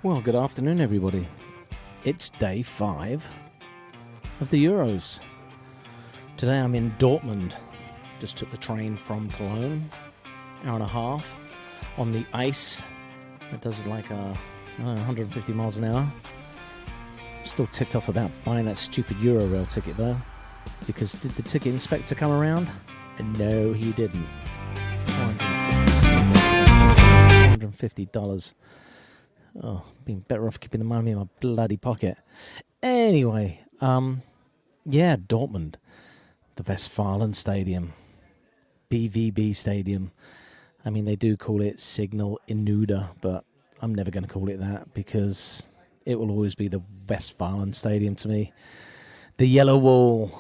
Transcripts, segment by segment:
Well, good afternoon, everybody. It's day 5 of the Euros. Today I'm in Dortmund. Just took the train from Cologne, hour and a half, on the ice. It does like 150 miles an hour. Still ticked off about buying that stupid Eurorail ticket, though, because did the ticket inspector come around? And no, he didn't. $150. Oh, been better off keeping the money in my bloody pocket. Anyway, Dortmund, the Westfalen Stadium, BVB Stadium. I mean, they do call it Signal Iduna, but I'm never going to call it that because it will always be the Westfalen Stadium to me. The yellow wall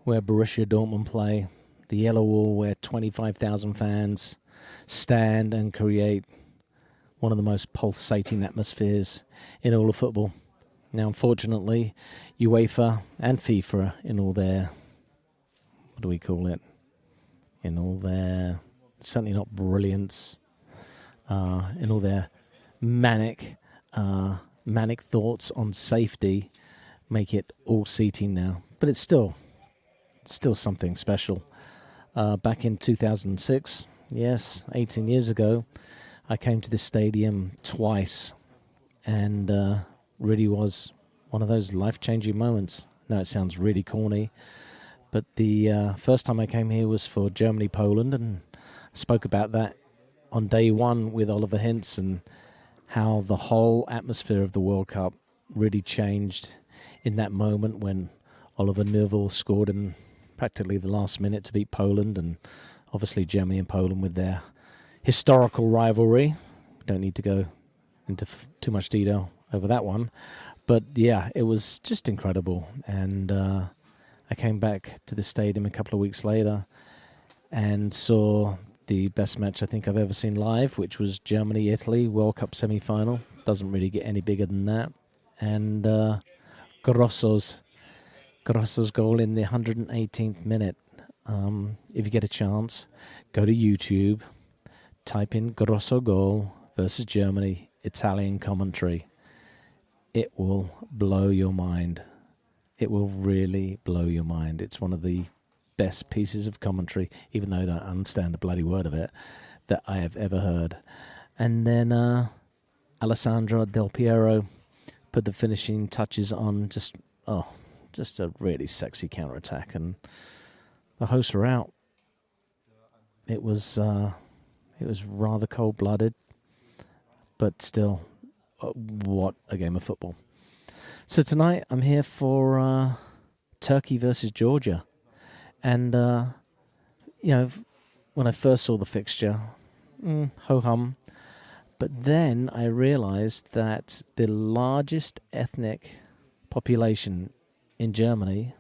where Borussia Dortmund play, the yellow wall where 25,000 fans stand and create one of the most pulsating atmospheres in all of football. Now, unfortunately, UEFA and FIFA, in all their, what do we call it? In all their, certainly not brilliance, in all their manic thoughts on safety, make it all seating now. But it's still something special. Back in 2006, yes, 18 years ago, I came to this stadium twice, and really was one of those life-changing moments. Now, it sounds really corny, but the first time I came here was for Germany-Poland, and I spoke about that on day one with Oliver Hintz and how the whole atmosphere of the World Cup really changed in that moment when Oliver Neuville scored in practically the last minute to beat Poland, and obviously Germany and Poland with their historical rivalry. Don't need to go into too much detail over that one. But yeah, it was just incredible. And I came back to the stadium a couple of weeks later and saw the best match I think I've ever seen live, which was Germany-Italy World Cup semi-final. Doesn't really get any bigger than that. And Grosso's goal in the 118th minute. If you get a chance, go to YouTube, type in Grosso goal versus Germany, Italian commentary. It will blow your mind. It will really blow your mind. It's one of the best pieces of commentary, even though I don't understand a bloody word of it, that I have ever heard. And then Alessandro Del Piero put the finishing touches on just a really sexy counter-attack. And the hosts were out. It was rather cold-blooded, but still, what a game of football. So tonight I'm here for Turkey versus Georgia. And, when I first saw the fixture, ho-hum. But then I realized that the largest ethnic population in Germany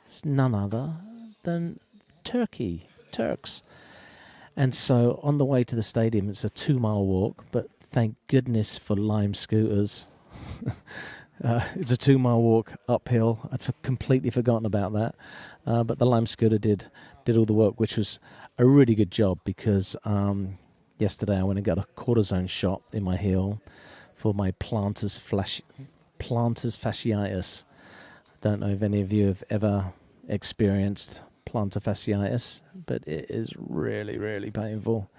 is none other than Turks. And so on the way to the stadium, it's a 2-mile walk, but thank goodness for Lime scooters. It's a 2-mile walk uphill. I'd completely forgotten about that. But the Lime scooter did all the work, which was a really good job because yesterday I went and got a cortisone shot in my heel for my plantar fasciitis. I don't know if any of you have ever experienced plantar fasciitis, but it is really, really painful.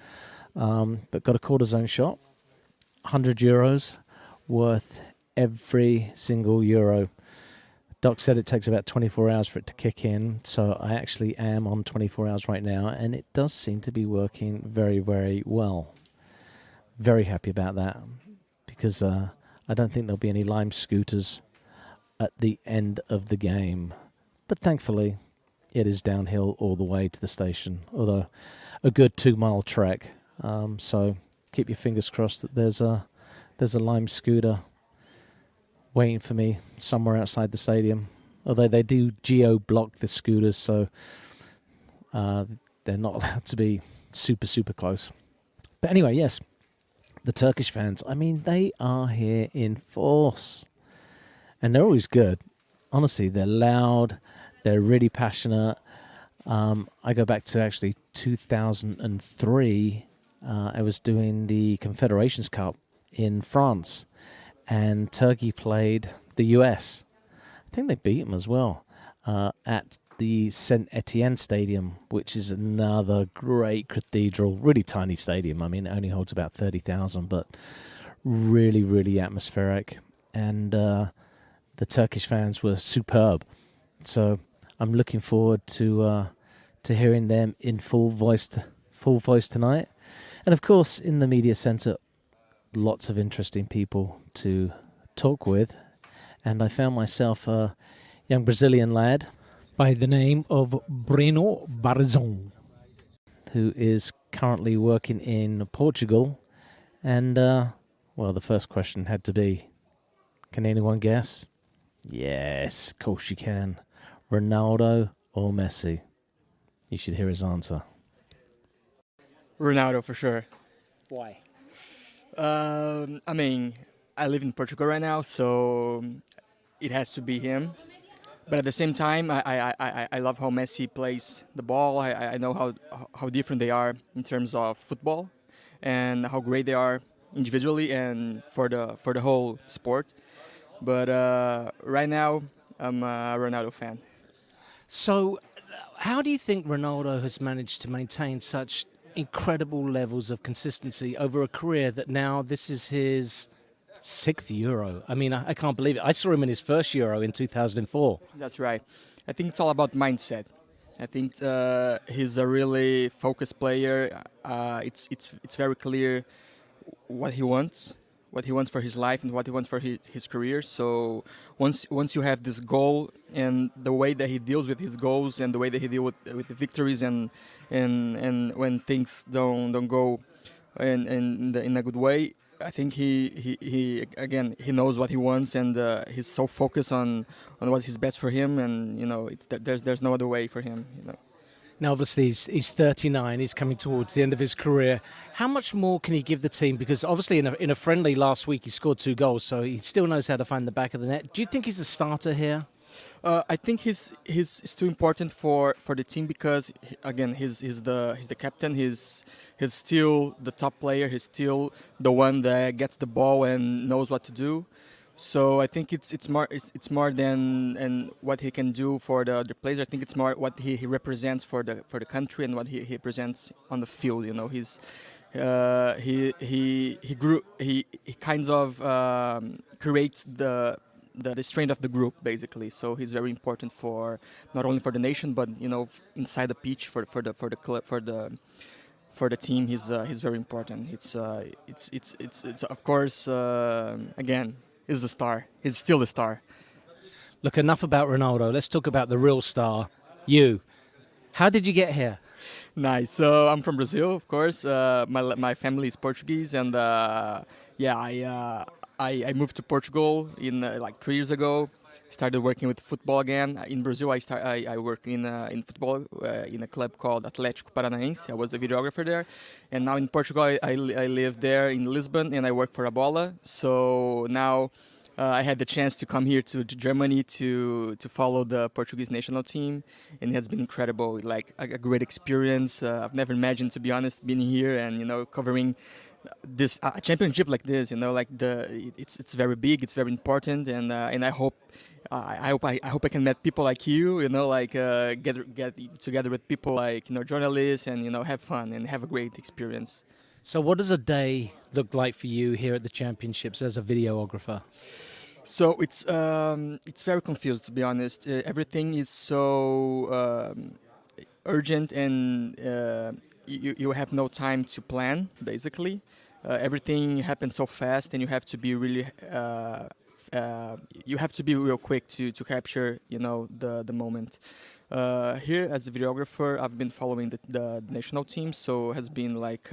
But got a cortisone shot, €100 worth every single euro. Doc said it takes about 24 hours for it to kick in, so I actually am on 24 hours right now, and it does seem to be working very, very well. Very happy about that, because I don't think there'll be any Lime scooters at the end of the game. But thankfully, it is downhill all the way to the station, although a good 2-mile trek. So keep your fingers crossed that there's a Lime scooter waiting for me somewhere outside the stadium. Although they do geo-block the scooters, so they're not allowed to be super, super close. But anyway, yes, the Turkish fans, I mean, they are here in force. And they're always good. Honestly, they're loud. They're really passionate. I go back to actually 2003. I was doing the Confederations Cup in France, and Turkey played the US. I think they beat them as well at the Saint Etienne Stadium, which is another great cathedral, really tiny stadium. I mean, it only holds about 30,000, but really, really atmospheric. And the Turkish fans were superb. So I'm looking forward to hearing them in full voice tonight. And of course, in the media centre, lots of interesting people to talk with. And I found myself a young Brazilian lad by the name of Breno Barzon, who is currently working in Portugal. And, well, the first question had to be, can anyone guess? Yes, of course you can. Ronaldo or Messi? You should hear his answer. Ronaldo for sure. Why? I mean, I live in Portugal right now, so it has to be him. But at the same time, I love how Messi plays the ball. I know how different they are in terms of football, and how great they are individually and for the whole sport. But right now, I'm a Ronaldo fan. So, how do you think Ronaldo has managed to maintain such incredible levels of consistency over a career that now this is his sixth Euro? I mean, I can't believe it. I saw him in his first Euro in 2004. That's right. I think it's all about mindset. I think he's a really focused player. It's very clear what he wants for his life and what he wants for his career. So once you have this goal and the way that he deals with his goals and the way that he deals with the victories and when things don't go in a good way, I think he again he knows what he wants and he's so focused on what is best for him, and there's no other way for him. Now, obviously, he's 39. He's coming towards the end of his career. How much more can he give the team? Because obviously, in a friendly last week, he scored 2 goals, so he still knows how to find the back of the net. Do you think he's a starter here? I think he's too important for the team because again he's the captain. He's still the top player. He's still the one that gets the ball and knows what to do. So I think it's more than and what he can do for the other players. I think it's more what he represents for the country and what he presents on the field. He grew he kind of creates the strength of the group basically. So he's very important for not only for the nation but inside the pitch for the club for the team. He's very important. It's of course again is the star. He's still the star. Look, enough about Ronaldo. Let's talk about the real star, you. How did you get here? Nice. So I'm from Brazil, of course. My family is Portuguese, and yeah, I moved to Portugal in like 3 years ago. Started working with football again in Brazil. I work in football in a club called Atlético Paranaense. I was the videographer there, and now in Portugal I live there in Lisbon and I work for Abola. So now I had the chance to come here to Germany to follow the Portuguese national team, and it has been incredible. Like a great experience. I've never imagined, to be honest, being here and covering this championship like this. It's very big. It's very important, and I hope. I hope I can meet people like you, get together with people like journalists, and have fun and have a great experience. So, what does a day look like for you here at the championships as a videographer? So it's very confused, to be honest. Everything is so urgent, and you have no time to plan. Basically, everything happens so fast, and you have to be really you have to be real quick to capture the moment. Here as a videographer, I've been following the national team, so it has been like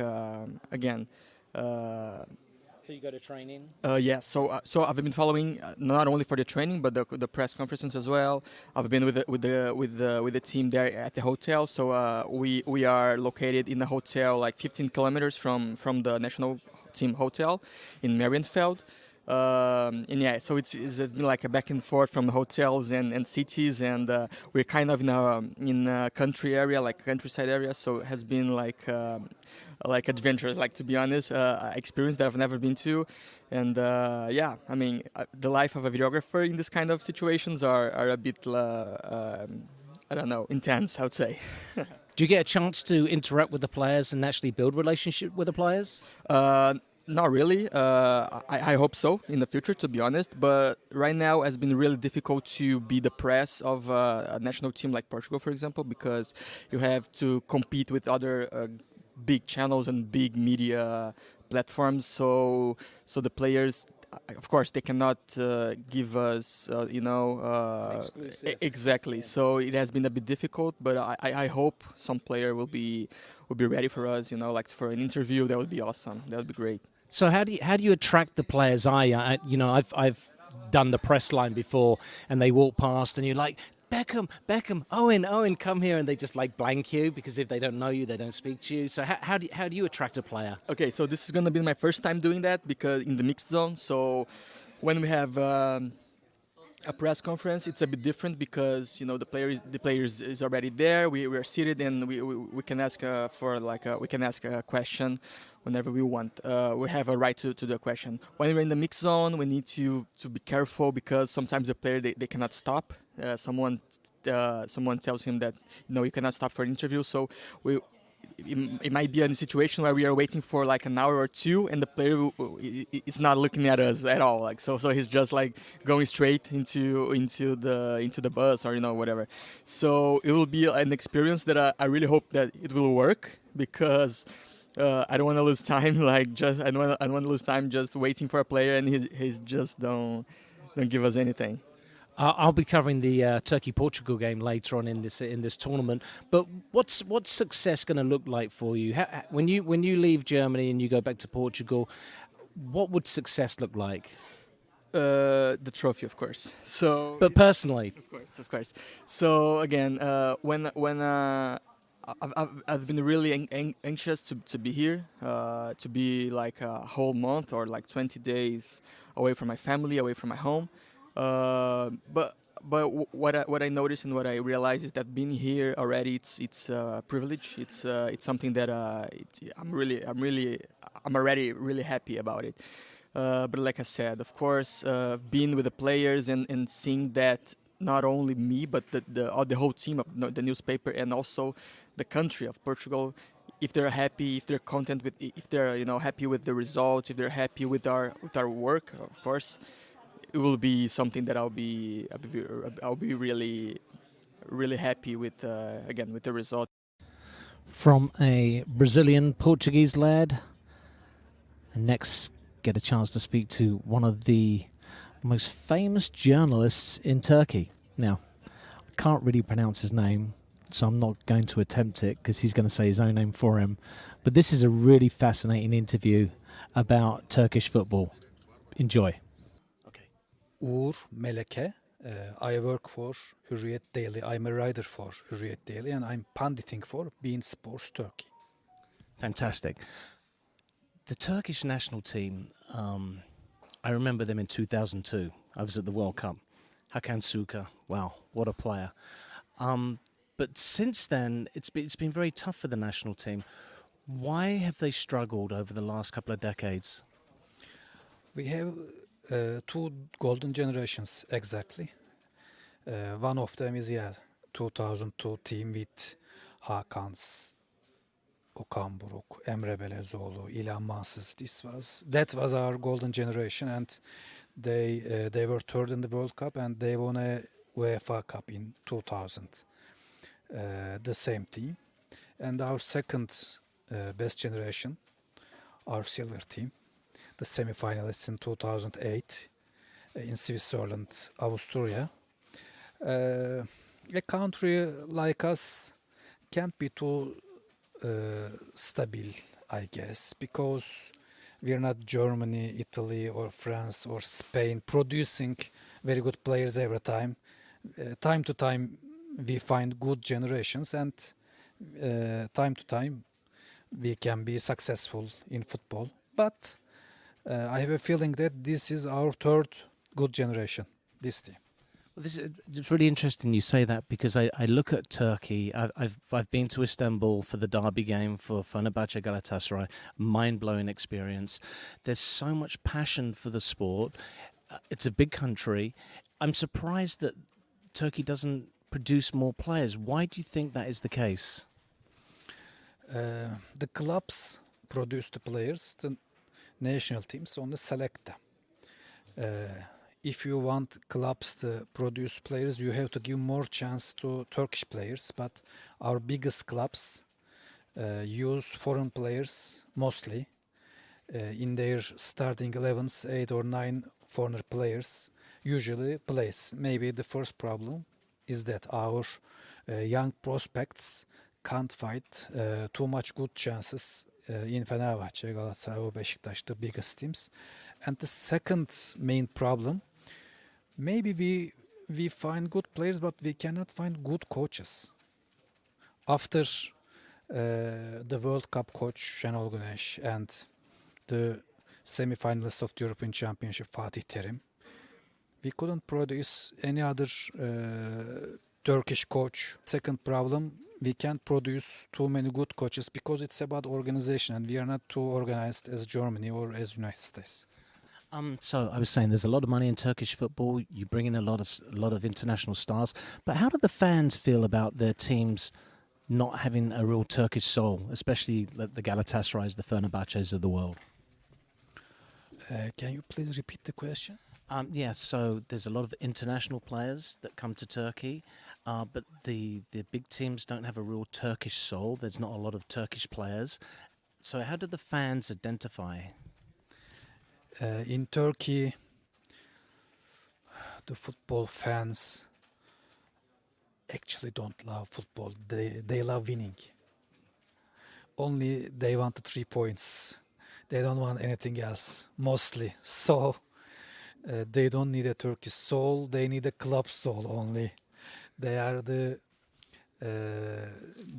again. So you go to training? Yeah, so I've been following not only for the training but the press conferences as well. I've been with the team there at the hotel. So we are located in a hotel like 15 kilometers from the national team hotel in Marienfeld. And yeah, so it's been like a back and forth from hotels and cities, and we're kind of in a country area, like countryside area. So it has been like adventurous, like to be honest, experience that I've never been to. And yeah, I mean, the life of a videographer in this kind of situations are a bit, I don't know, intense, I would say. Do you get a chance to interact with the players and actually build relationship with the players? Uh, Not really. I hope so in the future, to be honest. But right now has been really difficult to be the press of a national team like Portugal, for example, because you have to compete with other big channels and big media platforms. So the players, of course, they cannot give us, exactly. So it has been a bit difficult, but I hope some player will be ready for us. You know, like for an interview, that would be awesome. That would be great. So how do you attract the players' eye? I've done the press line before, and they walk past, and you're like, Beckham, Owen, come here, and they just like blank you because if they don't know you, they don't speak to you. So how do you attract a player? Okay, so this is gonna be my first time doing that because in the mixed zone. So when we have a press conference, it's a bit different because the players is already there. We are seated and we can ask we can ask a question whenever we want. We have a right to the question. When we're in the mix zone, we need to be careful because sometimes the player they cannot stop. Someone tells him that you cannot stop for an interview. So we it might be a situation where we are waiting for like an hour or two and the player is not looking at us at all, like so he's just like going straight into the bus or whatever. So it will be an experience that I really hope that it will work because I don't want to lose time I don't want to lose time just waiting for a player and he's just don't give us anything. I'll be covering the Turkey-Portugal game later on in this tournament. But what's success going to look like for you? When you leave Germany and you go back to Portugal, what would success look like? The trophy, of course. So But personally, of course. So again, when I've been really anxious to be here, to be like a whole month or like 20 days away from my family, away from my home. But what I noticed and what I realized is that being here already it's a privilege. It's something that I'm already really happy about it. But like I said, of course, being with the players and seeing that not only me but the whole team of the newspaper and also the country of Portugal, if they're happy, if they're content with, if they're happy with the results, if they're happy with our work, of course, it will be something that I'll be really really happy with again with the result. from a Brazilian Portuguese lad, and next get a chance to speak to one of the most famous journalists in Turkey. Now, I can't really pronounce his name, so I'm not going to attempt it because he's going to say his own name for him. But this is a really fascinating interview about Turkish football. Enjoy. Okay. Uğur Meleke. I work for Hürriyet Daily. I'm a writer for Hürriyet Daily and I'm panditing for beIN Sports Turkey. Fantastic. The Turkish national team, I remember them in 2002. I was at the World Cup. Hakan Suka, wow, what a player. But since then, it's been very tough for the national team. Why have they struggled over the last couple of decades? We have two golden generations exactly. One of them is 2002 team with Hakan's, Okan Buruk, Emre Belezoğlu, İlhan Mansız. That was our golden generation, and they were third in the World Cup and they won a UEFA Cup in 2000. The same team, and our second best generation, our silver team, the semi-finalists in 2008 in Switzerland, Austria. A country like us can't be too stable, I guess, because we are not Germany, Italy, or France or Spain producing very good players every time. Time to time, we find good generations, and time to time, we can be successful in football. But I have a feeling that this is our third good generation, this team. Well, it's really interesting you say that because I look at Turkey. I've been to Istanbul for the derby game for Fenerbahce Galatasaray. Mind blowing experience. There's so much passion for the sport. It's a big country. I'm surprised that Turkey doesn't produce more players. Why do you think that is the case? The clubs produce the players, the national teams only select them. If you want clubs to produce players, you have to give more chance to Turkish players. But our biggest clubs use foreign players mostly in their starting 11s, 8 or 9 foreigner players usually plays. Maybe the first problem is that our young prospects can't find too much good chances in Fenerbahce, Galatasaray or Beşiktaş, the biggest teams. And the second main problem, maybe we find good players, but we cannot find good coaches. After the World Cup coach Şenol Güneş and the semi-finalist of the European Championship Fatih Terim, we couldn't produce any other Turkish coach. Second problem, we can't produce too many good coaches because it's about organization and we are not too organized as Germany or as United States. So I was saying there's a lot of money in Turkish football. You bring in a lot of international stars, but how do the fans feel about their teams not having a real Turkish soul, especially the Galatasarays, the Fenerbahces of the world? Can you please repeat the question? Yeah, so there's a lot of international players that come to Turkey, but the big teams don't have a real Turkish soul. There's not a lot of Turkish players. So how do the fans identify? In Turkey, the football fans actually don't love football. They love winning. Only they want the 3 points. They don't want anything else, mostly. So they don't need a Turkish soul. They need a club soul only. They are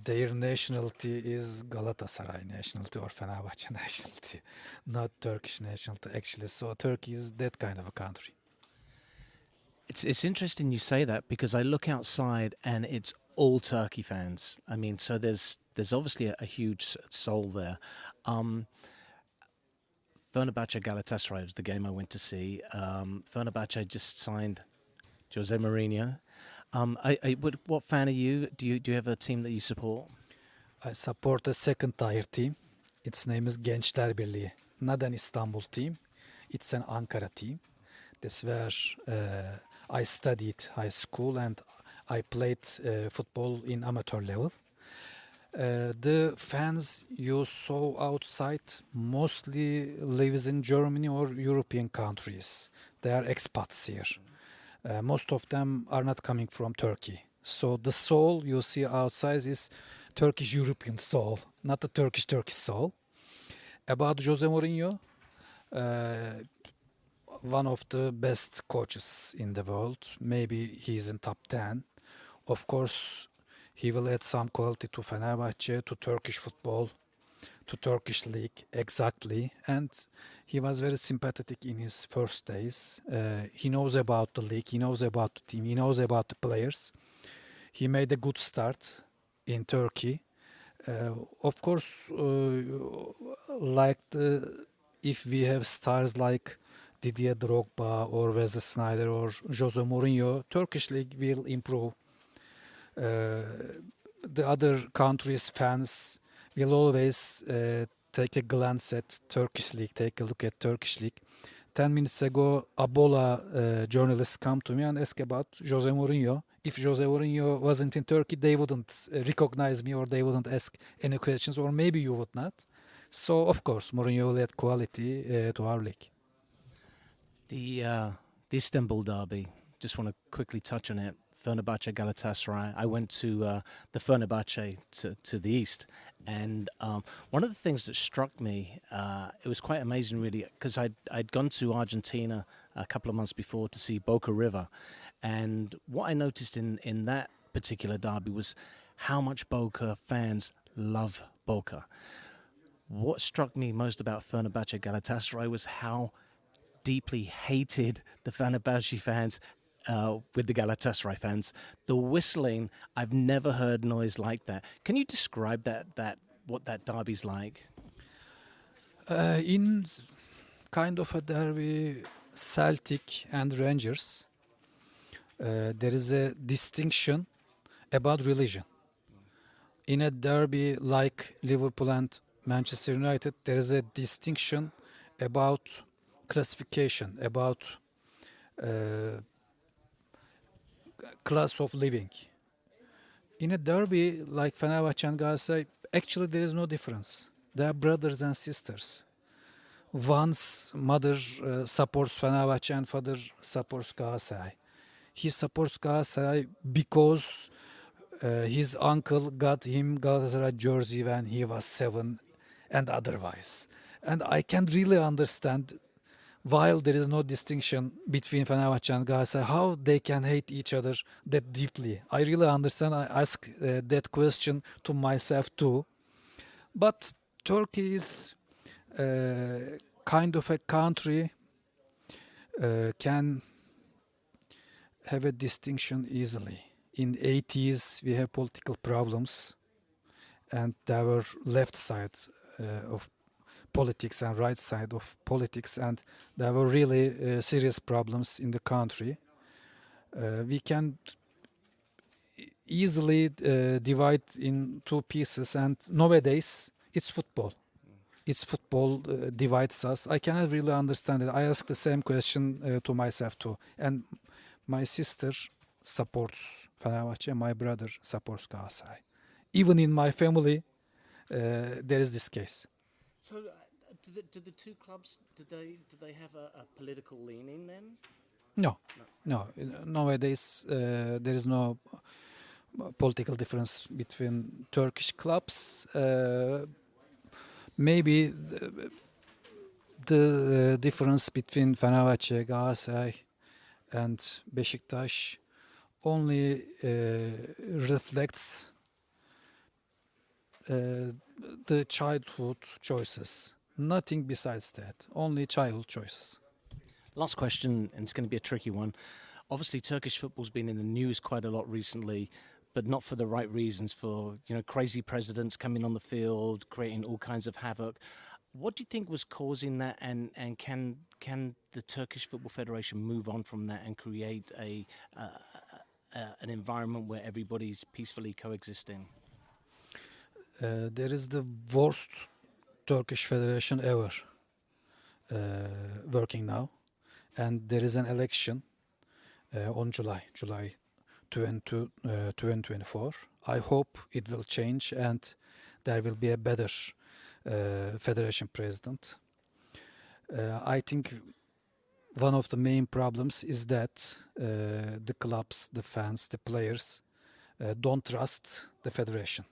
their nationality is Galatasaray nationality or Fenerbahce nationality, not Turkish nationality actually. So Turkey is that kind of a country. It's interesting you say that because I look outside and it's all Turkey fans. I mean, so there's obviously a huge soul there. Fenerbahce Galatasaray was the game I went to see. Fenerbahce just signed Jose Mourinho. What fan are you? Do you have a team that you support? I support a second tier team. Its name is Gençler Birliği. Not an Istanbul team. It's an Ankara team. That's where I studied high school and I played football in amateur level. The fans you saw outside mostly lives in Germany or European countries. They are expats here. Most of them are not coming from Turkey. So the soul you see outside is Turkish European soul, not the Turkish soul. About Jose Mourinho, one of the best coaches in the world. Maybe he's in top 10. Of course, he will add some quality to Fenerbahce, to Turkish football, to Turkish league, exactly. And he was very sympathetic in his first days. He knows about the league, he knows about the team, he knows about the players. He made a good start in Turkey. Of course, if we have stars like Didier Drogba or Wesley Sneijder or Jose Mourinho, Turkish league will improve. The other countries' fans will always take a glance at Turkish league, take a look at Turkish league. 10 minutes ago, Abola journalists come to me and ask about Jose Mourinho. If Jose Mourinho wasn't in Turkey, they wouldn't recognize me or they wouldn't ask any questions, or maybe you would not. So, of course, Mourinho will add quality to our league. The Istanbul derby. Just want to quickly touch on it. Fenerbahce Galatasaray. I went to the Fenerbahce to the east, and one of the things that struck me, it was quite amazing, really, because I'd gone to Argentina a couple of months before to see Boca River, and what I noticed in that particular derby was how much Boca fans love Boca. what struck me most about Fenerbahce Galatasaray was how deeply hated the Fenerbahce fans with the Galatasaray fans. The whistling, I've never heard noise like that. Can you describe that what that derby's like? In kind of a derby, Celtic and Rangers, there is a distinction about religion. In a derby like Liverpool and Manchester United, there is a distinction about classification, about class of living. In a derby like Fenerbahçe and Galatasaray, actually there is no difference. They are brothers and sisters. One's mother supports Fenerbahçe and father supports Galatasaray. He supports Galatasaray because his uncle got him Galatasaray jersey when he was 7 and otherwise. And I can really understand, while there is no distinction between Fenerbahçe and Galatasaray, how they can hate each other that deeply. I really understand. I ask that question to myself too. But Turkey is kind of a country can have a distinction easily. In 80s we have political problems, and there were left side of politics and right side of politics, and there were really serious problems in the country. We can easily divide in two pieces, and nowadays it's football. It's football divides us. I cannot really understand it. I ask the same question to myself too. And my sister supports Fenerbahçe, my brother supports Galatasaray. Even in my family, there is this case. So, do the two clubs do they have a political leaning then? No. Nowadays, there is no political difference between Turkish clubs. Maybe the difference between Fenerbahçe, Galatasaray, and Beşiktaş only reflects the childhood choices. Nothing besides that. Only childhood choices. Last question, and it's going to be a tricky one. Obviously, Turkish football's been in the news quite a lot recently, but not for the right reasons. For crazy presidents coming on the field, creating all kinds of havoc. What do you think was causing that, and can the Turkish Football Federation move on from that and create an environment where everybody's peacefully coexisting? There is the worst Turkish Federation ever working now, and there is an election on July 2024. I hope it will change and there will be a better federation president. I think one of the main problems is that the clubs, the fans, the players don't trust the federation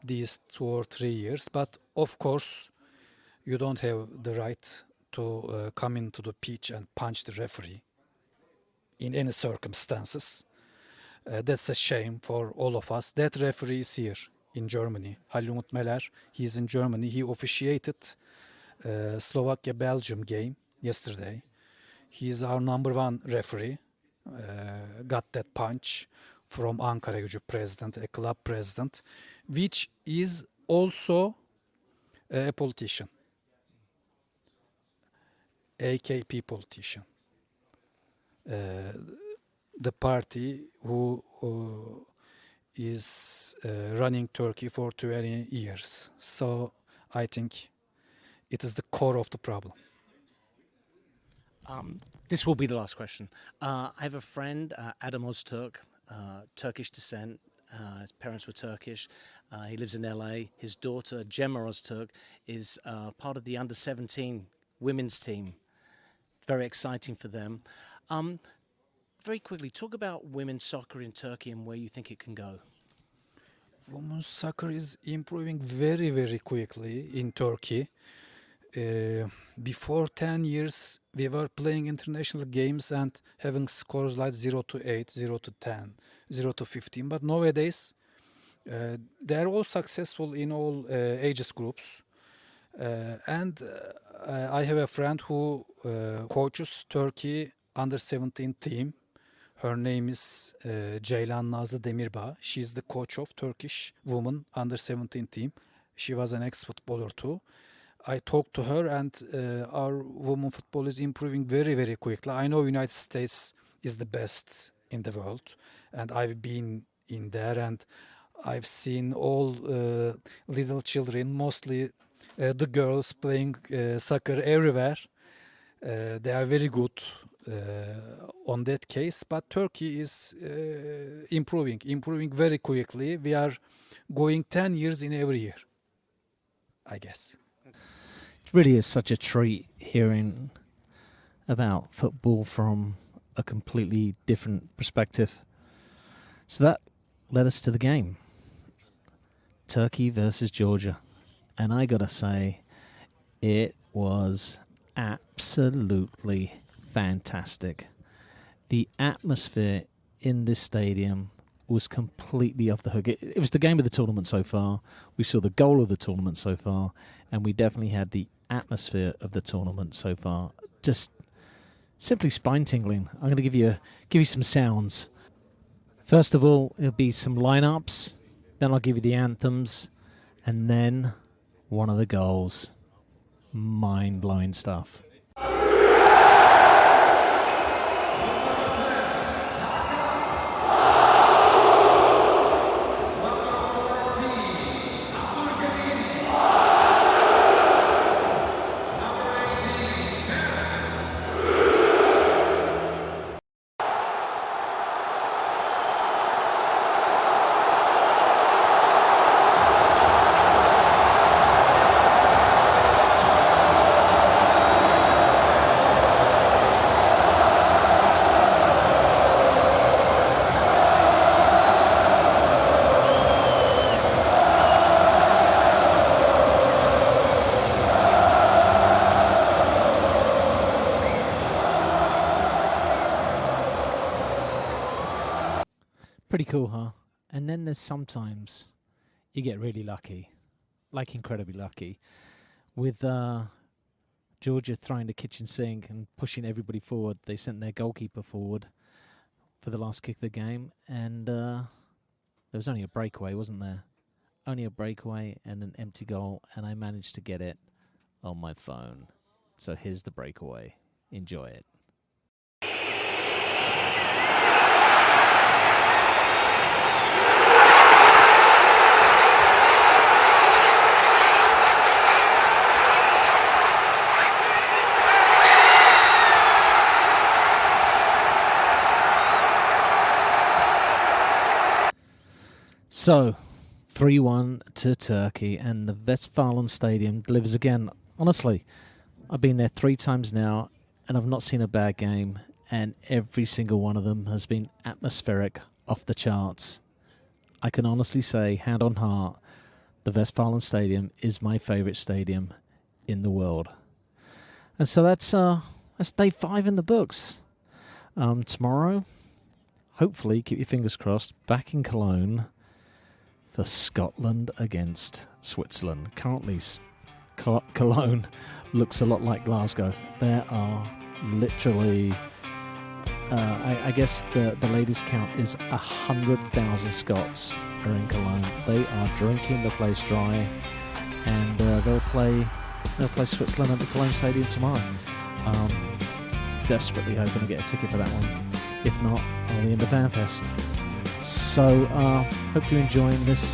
these 2 or 3 years. But of course, you don't have the right to come into the pitch and punch the referee in any circumstances. That's a shame for all of us. That referee is here in Germany. Halilumut Meler, he's in Germany. He officiated Slovakia-Belgium game yesterday. He's our number 1 referee. Got that punch from Ankaragücü president, a club president, which is also a politician, AKP politician. The party who is running Turkey for 20 years. So I think it is the core of the problem. This will be the last question. I have a friend, Adam Öztürk, Turkish descent. His parents were Turkish. He lives in LA. His daughter, Gemma Öztürk, is part of the under-17 women's team. Very exciting for them. Very quickly, talk about women's soccer in Turkey and where you think it can go. Women's soccer is improving very, very quickly in Turkey. Before 10 years, we were playing international games and having scores like 0-8, 0-10, 0-15. But nowadays, They're all successful in all ages groups. And I have a friend who coaches Turkey under 17 team. Her name is Ceylan Nazlı Demirbağ. She's the coach of Turkish women under 17 team. She was an ex-footballer too. I talked to her, and our women football is improving very, very quickly. I know United States is the best in the world, and I've been in there, and I've seen all little children, mostly the girls playing soccer everywhere. They are very good on that case, but Turkey is improving very quickly. We are going 10 years in every year, I guess. It really is such a treat hearing about football from a completely different perspective. So that led us to the game. Turkey versus Georgia. And I gotta say, it was absolutely fantastic. The atmosphere in this stadium was completely off the hook. It was the game of the tournament so far. We saw the goal of the tournament so far, and we definitely had the atmosphere of the tournament so far. Just simply spine-tingling. I'm going to give you some sounds. First of all, it'll be some lineups. Then I'll give you the anthems, and then one of the goals. Mind-blowing stuff. Pretty cool, huh? And then there's sometimes you get really lucky, like incredibly lucky, with Georgia throwing the kitchen sink and pushing everybody forward. They sent their goalkeeper forward for the last kick of the game, and there was only a breakaway, wasn't there? Only a breakaway and an empty goal, and I managed to get it on my phone. So here's the breakaway. Enjoy it. So, 3-1 to Turkey, and the Westfalen Stadium delivers again. Honestly, I've been there 3 times now, and I've not seen a bad game, and every single one of them has been atmospheric, off the charts. I can honestly say, hand on heart, the Westfalen Stadium is my favourite stadium in the world. And so that's day 5 in the books. Tomorrow, hopefully, keep your fingers crossed, back in Cologne for Scotland against Switzerland. Currently, Cologne looks a lot like Glasgow. There are literally, I guess the latest count is 100,000 Scots are in Cologne. They are drinking the place dry, and they'll play Switzerland at the Cologne Stadium tomorrow. Desperately hoping to get a ticket for that one. If not, I'll be in the FanFest. So, hope you're enjoying this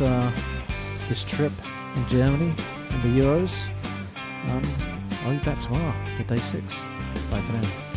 trip in Germany and the Euros. I'll be back tomorrow for day 6. Bye for now.